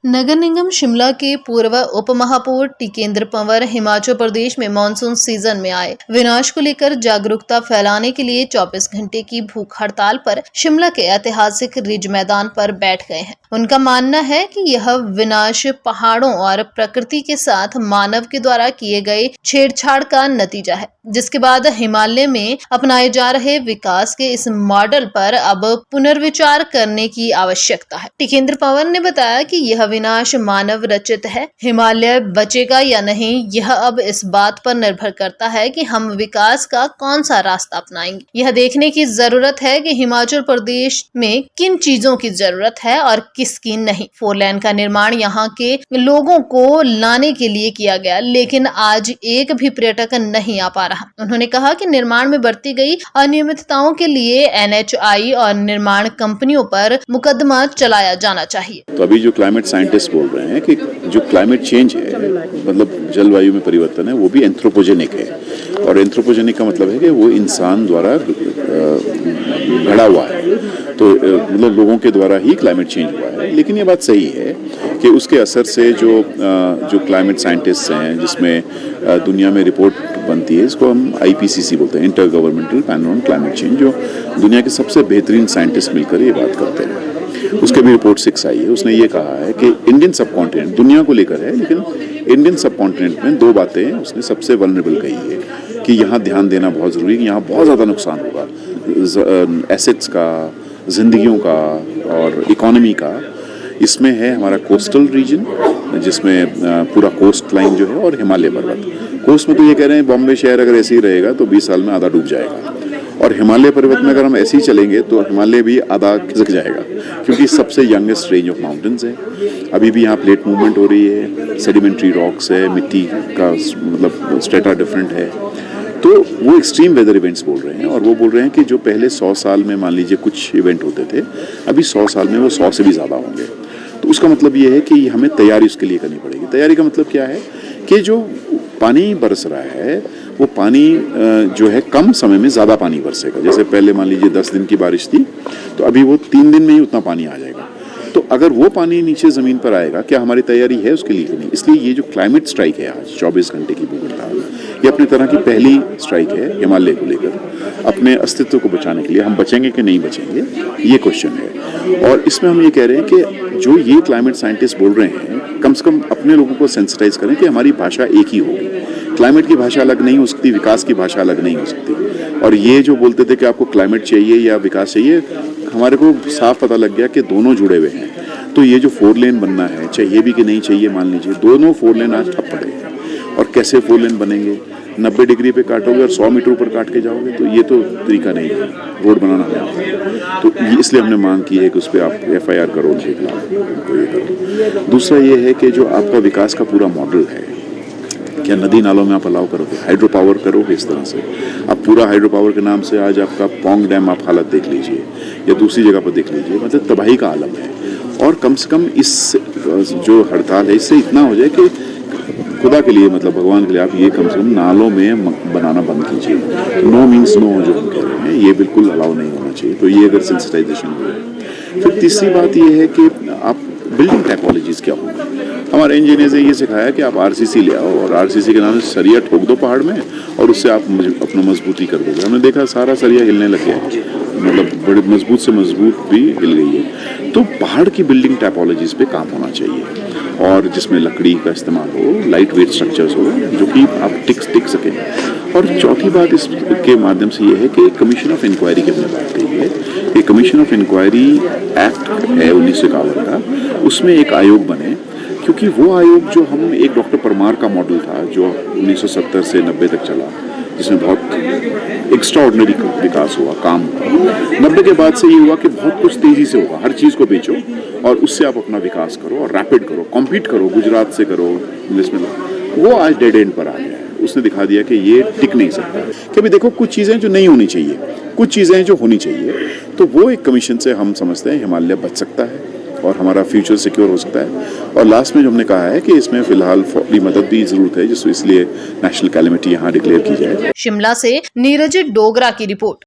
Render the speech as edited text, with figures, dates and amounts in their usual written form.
नगर निगम शिमला के पूर्व उप महापौर टिकेंद्र पंवर हिमाचल प्रदेश में मानसून सीजन में आए विनाश को लेकर जागरूकता फैलाने के लिए 24 घंटे की भूख हड़ताल पर शिमला के ऐतिहासिक रिज मैदान पर बैठ गए हैं। उनका मानना है कि यह विनाश पहाड़ों और प्रकृति के साथ मानव के द्वारा किए गए छेड़छाड़ का नतीजा है, जिसके बाद हिमालय में अपनाए जा रहे विकास के इस मॉडल पर अब पुनर्विचार करने की आवश्यकता है। टिकेंद्र पंवर ने बताया कि यह विनाश मानव रचित है। हिमालय बचेगा या नहीं, यह अब इस बात पर निर्भर करता है कि हम विकास का कौन सा रास्ता अपनाएंगे। यह देखने की जरूरत है कि हिमाचल प्रदेश में किन चीजों की जरूरत है और किसकी नहीं। 4 लेन का निर्माण यहाँ के लोगों को लाने के लिए किया गया, लेकिन आज एक भी पर्यटक नहीं आ पा रहा। उन्होंने कहा कि निर्माण में बरती गई अनियमितताओं के लिए NHI और निर्माण कंपनियों पर मुकदमा चलाया जाना चाहिए। तो अभी जो क्लाइमेट साइंटिस्ट बोल रहे हैं कि जो क्लाइमेट चेंज है, मतलब जलवायु में परिवर्तन है, वो भी एंथ्रोपोजेनिक है। और एंथ्रोपोजेनिक का मतलब है कि वो इंसान द्वारा घड़ा हुआ है, तो मतलब लोगों के द्वारा ही क्लाइमेट चेंज हुआ है। लेकिन ये बात सही है कि उसके असर से जो क्लाइमेट साइंटिस्ट हैं, जिसमें दुनिया में रिपोर्ट बनती है, इसको हम IPCC बोलते हैं, inter governmental panel on climate change, जो दुनिया के सबसे बेहतरीन साइंटिस्ट मिलकर ये बात करते हैं। उसके भी रिपोर्ट 6 आई है। उसने ये कहा है कि इंडियन सब कॉन्टिनेंट दुनिया को लेकर है, लेकिन इंडियन सब कॉन्टिनेंट में 2 बातें उसने सबसे वल्नरेबल कही है कि यहाँ ध्यान देना बहुत ज़रूरी है कि यहाँ बहुत ज़्यादा नुकसान होगा, एसेट्स का, जिंदगियों का और इकोनॉमी का। इसमें है हमारा कोस्टल रीजन, जिसमें पूरा कोस्ट लाइन जो है, और हिमालय पर्वत। कोस्ट में तो ये कह रहे हैं बॉम्बे शहर अगर ऐसे ही रहेगा तो 20 साल में आधा डूब जाएगा, और हिमालय पर्वत में अगर हम ऐसे ही चलेंगे तो हिमालय भी आधा खिसक जाएगा, क्योंकि सबसे यंगेस्ट रेंज ऑफ माउंटेन्स है। अभी भी यहाँ प्लेट मूवमेंट हो रही है, सेडिमेंट्री रॉक्स है, मिट्टी का मतलब स्ट्रेटा डिफरेंट है। तो वो एक्सट्रीम वेदर इवेंट्स बोल रहे हैं, और वो बोल रहे हैं कि जो पहले 100 साल में मान लीजिए कुछ इवेंट होते थे, अभी 100 साल में वो 100 से भी ज़्यादा होंगे। तो उसका मतलब ये है कि हमें तैयारी उसके लिए करनी पड़ेगी। तैयारी का मतलब क्या है कि जो पानी बरस रहा है, वो पानी जो है कम समय में ज़्यादा पानी बरसेगा। जैसे पहले मान लीजिए 10 दिन की बारिश थी, तो अभी वो 3 दिन में ही उतना पानी आ जाएगा। तो अगर वो पानी नीचे ज़मीन पर आएगा, क्या हमारी तैयारी है उसके लिए कि नहीं? इसलिए ये जो क्लाइमेट स्ट्राइक है आज 24 घंटे की भूख हड़ताल, ये अपनी तरह की पहली स्ट्राइक है हिमालय को लेकर, अपने अस्तित्व को बचाने के लिए। हम बचेंगे कि नहीं बचेंगे, ये क्वेश्चन है। और इसमें हम ये कह रहे हैं कि जो ये क्लाइमेट साइंटिस्ट बोल रहे हैं, कम से कम अपने लोगों को सेंसिटाइज करें कि हमारी भाषा एक ही होगी। क्लाइमेट की भाषा अलग नहीं हो सकती, विकास की भाषा अलग नहीं हो सकती। और ये जो बोलते थे कि आपको क्लाइमेट चाहिए या विकास चाहिए, हमारे को साफ पता लग गया कि दोनों जुड़े हुए हैं। तो ये जो 4 लेन बनना है, चाहिए भी कि नहीं चाहिए, मान लीजिए दोनों 4 लेन आज ठप पड़े हैं। और कैसे 4 लेन बनेंगे? 90 डिग्री पे काटोगे और 100 मीटर ऊपर काट के जाओगे, तो ये तो तरीका नहीं है रोड बनाना है। तो इसलिए हमने मांग की है कि उस पर आप FIR करो उनके खिलाफ, उनको ये करो। दूसरा ये है कि जो आपका विकास का पूरा मॉडल है, क्या नदी नालों में आप अलाउ करोगे, हाइड्रो पावर करोगे? इस तरह से आप पूरा हाइड्रो पावर के नाम से आज आपका पोंग डैम आप हालत देख लीजिए, या दूसरी जगह पर देख लीजिए, मतलब तबाही का आलम है। और कम से कम इस जो हड़ताल है, इससे इतना हो जाए कि खुदा के लिए, मतलब भगवान के लिए, आप ये कम से कम नालों में बनाना बंद कीजिए। नो मीन्स नो जो हम कह रहे हैं, ये बिल्कुल अलाउ नहीं होना चाहिए। तो ये अगर सेंसिटाइजेशन हो। फिर तीसरी बात ये है कि आप बिल्डिंग टाइपोलॉजीज क्या होंगी। हमारे इंजीनियर्स ने ये सिखाया कि आप RCC ले आओ, और RCC के नाम से सरिया ठोक दो पहाड़ में, और उससे आप अपना मजबूती कर दोगे। हमने देखा सारा सरिया हिलने लग गया, मतलब बड़े मजबूत से मजबूत भी हिल गई है। तो पहाड़ की बिल्डिंग टाइपोलॉजीज पे काम होना चाहिए, और जिसमें लकड़ी का इस्तेमाल हो, लाइट वेट स्ट्रक्चर्स हो, जो कि आप टिक सकें। और चौथी बात इसके माध्यम से ये है कि कमीशन ऑफ इंक्वायरी की हमने बात कही है। ये कमीशन ऑफ इंक्वायरी एक्ट है 1951 का, उसमें एक आयोग बने, क्योंकि वो आयोग जो हम एक डॉक्टर परमार का मॉडल था जो 1970 से 90 तक चला, जिसमें बहुत एक्स्ट्राऑर्डिनरी विकास हुआ, काम हुआ। 90 के बाद से ये हुआ कि बहुत कुछ तेजी से होगा, हर चीज़ को बेचो और उससे आप अपना विकास करो और रैपिड करो, कॉम्पीट करो, गुजरात से करो, इंग्लिश में। वो आज डेड एंड पर आ गया है। उसने दिखा दिया कि ये टिक नहीं सकता। कि अभी देखो, कुछ चीज़ें जो नहीं होनी चाहिए, कुछ चीज़ें जो होनी चाहिए, तो वो एक कमीशन से हम समझते हैं हिमालय बच सकता है और हमारा फ्यूचर सिक्योर हो सकता है। और लास्ट में जो हमने कहा है कि इसमें फिलहाल फौरी मदद भी जरूरत है, जिसको इसलिए नेशनल कैलेमिटी यहाँ डिक्लेयर की जाए। शिमला से नीरज डोगरा की रिपोर्ट।